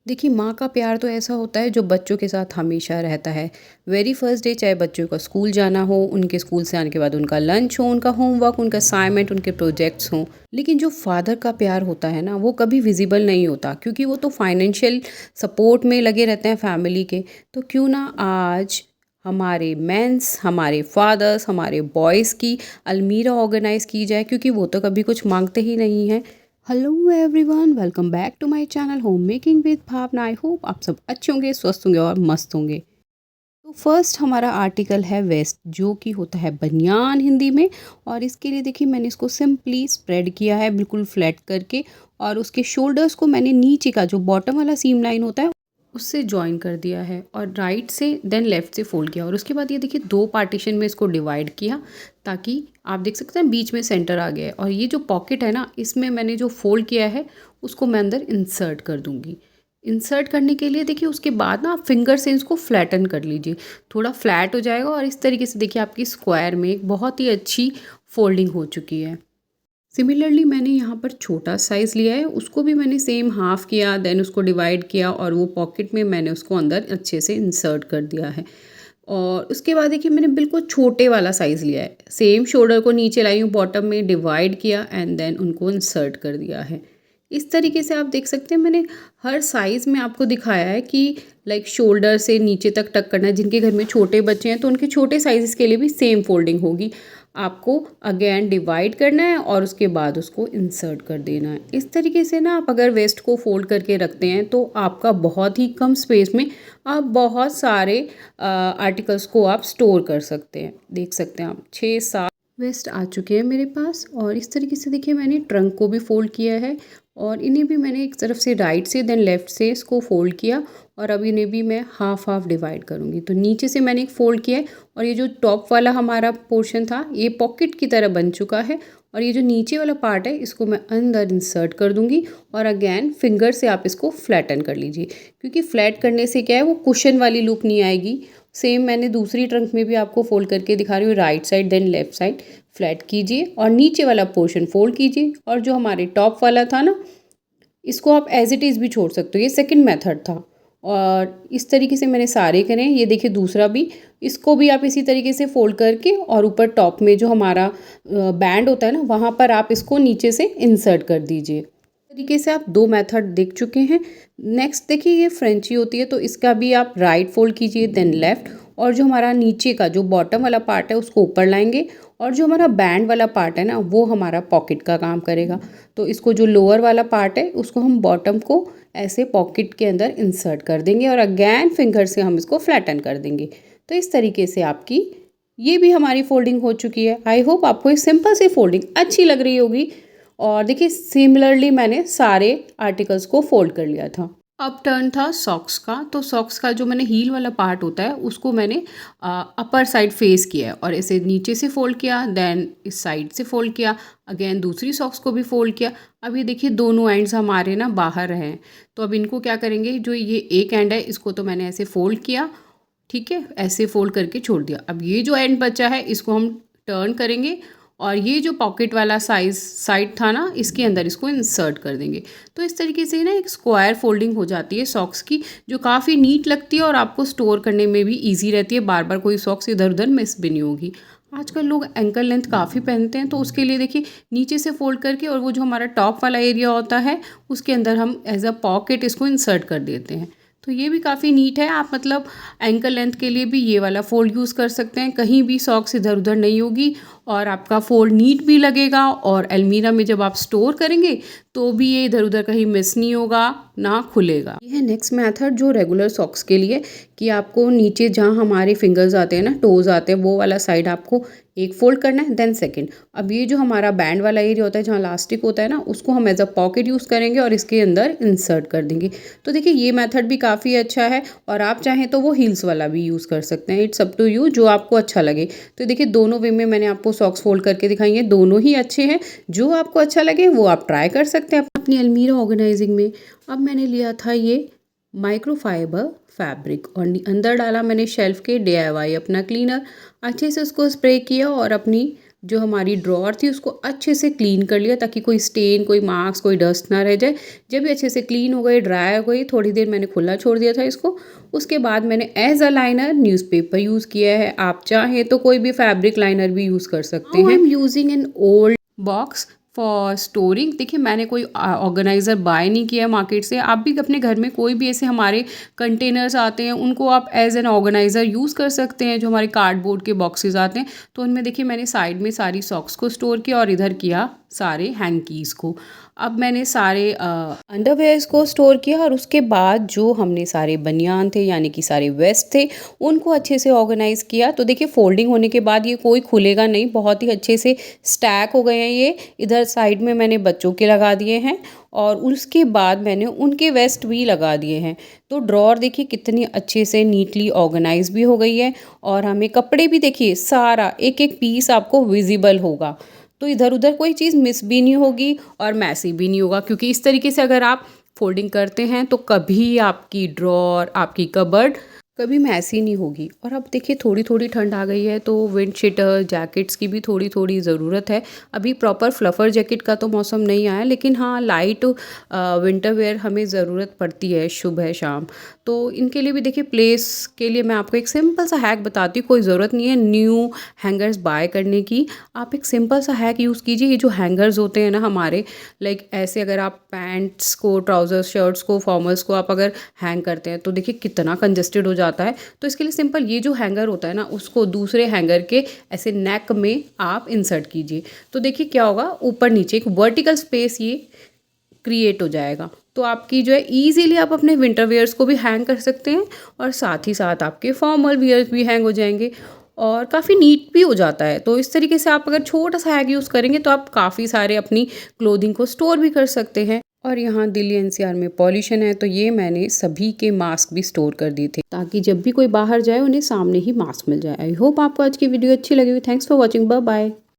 देखिए, माँ का प्यार तो ऐसा होता है जो बच्चों के साथ हमेशा रहता है। वेरी फर्स्ट डे चाहे बच्चों का स्कूल जाना हो, उनके स्कूल से आने के बाद उनका लंच हो, उनका होमवर्क, उनका असाइनमेंट, उनके प्रोजेक्ट्स हों। लेकिन जो फादर का प्यार होता है ना, वो कभी विज़िबल नहीं होता क्योंकि वो तो फाइनेंशियल सपोर्ट में लगे रहते हैं फैमिली के। तो क्यों ना आज हमारे मेंस, हमारे फादर्स, हमारे बॉयज़ की अलमीरा ऑर्गेनाइज़ की जाए क्योंकि वो तो कभी कुछ माँगते ही नहीं हैं। Hello everyone, welcome back to my channel home making with Bhavna. I hope आप सब अच्छे होंगे, स्वस्थ होंगे और मस्त होंगे। तो फर्स्ट हमारा आर्टिकल है वेस्ट, जो कि होता है बनियान हिंदी में। और इसके लिए देखिए मैंने इसको सिंपली स्प्रेड किया है बिल्कुल फ्लैट करके। और उसके शोल्डर्स को मैंने नीचे का जो बॉटम वाला सीम लाइन होता है उससे जॉइन कर दिया है और राइट से देन लेफ़्ट से फ़ोल्ड किया। और उसके बाद ये देखिए 2 पार्टीशन में इसको डिवाइड किया ताकि आप देख सकते हैं बीच में सेंटर आ गया है। और ये जो पॉकेट है ना, इसमें मैंने जो फ़ोल्ड किया है उसको मैं अंदर इंसर्ट कर दूँगी। इंसर्ट करने के लिए देखिए उसके बाद ना आप फिंगर से इसको फ्लैटन कर लीजिए। थोड़ा फ्लैट हो जाएगा और इस तरीके से देखिए आपकी स्क्वायर में एक बहुत ही अच्छी फ़ोल्डिंग हो चुकी है। सिमिलरली मैंने यहाँ पर छोटा साइज़ लिया है, उसको भी मैंने सेम हाफ़ किया, देन उसको डिवाइड किया और वो पॉकेट में मैंने उसको अंदर अच्छे से इंसर्ट कर दिया है। और उसके बाद देखिए मैंने बिल्कुल छोटे वाला साइज़ लिया है, सेम शोल्डर को नीचे लाई हूँ, बॉटम में डिवाइड किया एंड देन उनको इंसर्ट कर दिया है। इस तरीके से आप देख सकते हैं मैंने हर साइज़ में आपको दिखाया है कि लाइक शोल्डर से नीचे तक टक करना है। जिनके घर में छोटे बच्चे हैं तो उनके छोटे साइज़ के लिए भी सेम फोल्डिंग होगी। आपको अगेन डिवाइड करना है और उसके बाद उसको इंसर्ट कर देना है। इस तरीके से ना आप अगर वेस्ट को फोल्ड करके रखते हैं तो आपका बहुत ही कम स्पेस में आप बहुत सारे आर्टिकल्स को आप स्टोर कर सकते हैं। देख सकते हैं आप 6-7 वेस्ट आ चुके हैं मेरे पास। और इस तरीके से देखिए मैंने ट्रंक को भी फ़ोल्ड किया है और इन्हें भी मैंने एक तरफ से राइट से देन लेफ़्ट से इसको फ़ोल्ड किया। और अब इन्हें भी मैं हाफ़ हाफ़ डिवाइड करूँगी। तो नीचे से मैंने एक फ़ोल्ड किया है और ये जो टॉप वाला हमारा पोर्शन था ये पॉकेट की तरह बन चुका है। और ये जो नीचे वाला पार्ट है इसको मैं अंदर इंसर्ट कर दूँगी और अगेन फिंगर से आप इसको फ्लैटन कर लीजिए क्योंकि फ्लैट करने से क्या है वो कुशन वाली लुक नहीं आएगी। सेम मैंने दूसरी ट्रंक में भी आपको फ़ोल्ड करके दिखा रही हूँ, right side then left side flat कीजिए और नीचे वाला पोर्शन फ़ोल्ड कीजिए। और जो हमारे टॉप वाला था ना, इसको आप एज़ इट इज़ भी छोड़ सकते हो, ये सेकंड मेथड था। और इस तरीके से मैंने सारे करे हैं। ये देखिए दूसरा भी, इसको भी आप इसी तरीके से फ़ोल्ड करके और ऊपर टॉप में जो हमारा बैंड होता है ना, वहाँ पर आप इसको नीचे से इंसर्ट कर दीजिए। इस तरीके से आप 2 मेथड देख चुके हैं। नेक्स्ट देखिए ये फ्रेंची होती है तो इसका भी आप राइट फ़ोल्ड कीजिए देन लेफ़्ट। और जो हमारा नीचे का जो बॉटम वाला पार्ट है उसको ऊपर लाएँगे और जो हमारा बैंड वाला पार्ट है ना, वो हमारा पॉकेट का काम करेगा। तो इसको जो लोअर वाला पार्ट है उसको हम बॉटम को ऐसे पॉकेट के अंदर इंसर्ट कर देंगे और अगेन फिंगर से हम इसको फ्लैटन कर देंगे। तो इस तरीके से आपकी ये भी हमारी फोल्डिंग हो चुकी है। आई होप आपको ये सिंपल सी फोल्डिंग अच्छी लग रही होगी। और देखिए सिमिलरली मैंने सारे आर्टिकल्स को फोल्ड कर लिया था। अब टर्न था सॉक्स का। तो सॉक्स का जो मैंने हील वाला पार्ट होता है उसको मैंने अपर साइड फेस किया है और ऐसे नीचे से फोल्ड किया, देन इस साइड से फोल्ड किया, अगेन दूसरी सॉक्स को भी फोल्ड किया। अब ये देखिए दोनों एंड्स हमारे ना बाहर हैं। तो अब इनको क्या करेंगे, जो ये एक एंड है इसको तो मैंने ऐसे फोल्ड किया, ठीक है, ऐसे फोल्ड करके छोड़ दिया। अब ये जो एंड बचा है इसको हम टर्न करेंगे और ये जो पॉकेट वाला साइड था ना, इसके अंदर इसको इंसर्ट कर देंगे। तो इस तरीके से ना एक स्क्वायर फोल्डिंग हो जाती है सॉक्स की, जो काफ़ी नीट लगती है और आपको स्टोर करने में भी ईजी रहती है। बार बार कोई सॉक्स इधर उधर मिस भी नहीं होगी। आजकल लोग एंकल लेंथ काफ़ी पहनते हैं तो उसके लिए देखिए नीचे से फोल्ड करके और वो जो हमारा टॉप वाला एरिया होता है उसके अंदर हम एज अ पॉकेट इसको इंसर्ट कर देते हैं। तो ये भी काफ़ी नीट है। आप मतलब एंकल लेंथ के लिए भी ये वाला फोल्ड यूज़ कर सकते हैं। कहीं भी सॉक्स इधर उधर नहीं होगी और आपका फोल्ड नीट भी लगेगा और अलमीरा में जब आप स्टोर करेंगे तो भी ये इधर उधर कहीं मिस नहीं होगा, ना खुलेगा। ये है नेक्स्ट मेथड जो रेगुलर सॉक्स के लिए, कि आपको नीचे जहाँ हमारे फिंगर्स आते हैं ना, टोज आते हैं, वो वाला साइड आपको एक फोल्ड करना है देन सेकंड। अब ये जो हमारा बैंड वाला एरिया होता है जहाँ इलास्टिक होता है ना, उसको हम एज अ पॉकेट यूज़ करेंगे और इसके अंदर इंसर्ट कर देंगे। तो देखिए ये मेथड भी काफ़ी अच्छा है और आप चाहें तो वो हील्स वाला भी यूज़ कर सकते हैं। इट्स अप टू यू, जो आपको अच्छा लगे। तो देखिए दोनों वे में मैंने आपको सॉक्स फोल्ड करके दिखाई है, दोनों ही अच्छे हैं। जो आपको अच्छा लगे वो आप ट्राई कर सकते हैं अपनी अलमीरा ऑर्गेनाइजिंग में। अब मैंने लिया था ये माइक्रोफाइबर फैब्रिक और अंदर डाला मैंने शेल्फ के DIY अपना क्लीनर। अच्छे से उसको स्प्रे किया और अपनी जो हमारी ड्रॉअर थी उसको अच्छे से क्लीन कर लिया ताकि कोई स्टेन, कोई मार्क्स, कोई डस्ट ना रह जाए। जब ये अच्छे से क्लीन हो गई, ड्राई हो गई, थोड़ी देर मैंने खुला छोड़ दिया था इसको। उसके बाद मैंने as a liner newspaper use किया है। आप चाहें तो कोई भी फैब्रिक लाइनर भी यूज़ कर सकते हैं। I am using an old box for storing. देखिए मैंने कोई ऑर्गेनाइज़र बाय नहीं किया है मार्केट से। आप भी अपने घर में कोई भी ऐसे हमारे कंटेनर्स आते हैं उनको आप एज एन ऑर्गेनाइज़र यूज़ कर सकते हैं। जो हमारे कार्डबोर्ड के बॉक्सेस आते हैं तो उनमें देखिए मैंने साइड में सारी सॉक्स को स्टोर किया और इधर किया सारे हैंकीज़ को। अब मैंने सारे अंडरवेयर्स को स्टोर किया और उसके बाद जो हमने सारे बनियान थे यानी कि सारे वेस्ट थे उनको अच्छे से ऑर्गेनाइज़ किया। तो देखिए फोल्डिंग होने के बाद ये कोई खुलेगा नहीं, बहुत ही अच्छे से स्टैक हो गए हैं ये। इधर साइड में मैंने बच्चों के लगा दिए हैं और उसके बाद मैंने उनके वेस्ट भी लगा दिए हैं। तो ड्रॉअर देखिए कितनी अच्छे से नीटली ऑर्गेनाइज भी हो गई है और हमें कपड़े भी देखिए सारा एक एक पीस आपको विजिबल होगा। तो इधर उधर कोई चीज़ मिस भी नहीं होगी और मैसी भी नहीं होगा, क्योंकि इस तरीके से अगर आप फोल्डिंग करते हैं तो कभी आपकी ड्रॉअर, आपकी कबर्ड कभी मैसी नहीं होगी। और अब देखिए थोड़ी थोड़ी ठंड आ गई है तो विंड शीटर, जैकेट्स की भी थोड़ी थोड़ी ज़रूरत है। अभी प्रॉपर फ्लफ़र जैकेट का तो मौसम नहीं आया, लेकिन हाँ लाइट विंटर वेयर हमें ज़रूरत पड़ती है सुबह शाम। तो इनके लिए भी देखिए प्लेस के लिए मैं आपको एक सिंपल सा हैक बताती हूँ। कोई ज़रूरत नहीं है न्यू हैंगर्स बाय करने की। आप एक सिंपल सा हैक यूज़ कीजिए। ये जो हैंगर्स होते हैं ना हमारे, लाइक ऐसे अगर आप पैंट्स को, ट्राउज़र्स, शर्ट्स को, फॉर्मल्स को आप अगर हैंग करते हैं तो देखिए कितना कंजस्टेड हो जाता है। तो इसके लिए सिंपल ये जो हैंगर होता है ना उसको दूसरे हैंगर के ऐसे नेक में आप इंसर्ट कीजिए। तो देखिए क्या होगा, ऊपर नीचे एक वर्टिकल स्पेस ये क्रिएट हो जाएगा। तो आपकी जो है ईज़िली आप अपने विंटर वेयर्स को भी हैंग कर सकते हैं और साथ ही साथ आपके फॉर्मल वेयर्स भी हैंग हो जाएंगे और काफ़ी नीट भी हो जाता है। तो इस तरीके से आप अगर छोटा सा हैग यूज़ करेंगे तो आप काफ़ी सारे अपनी क्लोथिंग को स्टोर भी कर सकते हैं। और यहाँ दिल्ली एनसीआर में पॉल्यूशन है तो ये मैंने सभी के मास्क भी स्टोर कर दिए थे ताकि जब भी कोई बाहर जाए उन्हें सामने ही मास्क मिल जाए। आई होप आपको आज की वीडियो अच्छी लगी हुई। Thanks for watching. Bye bye.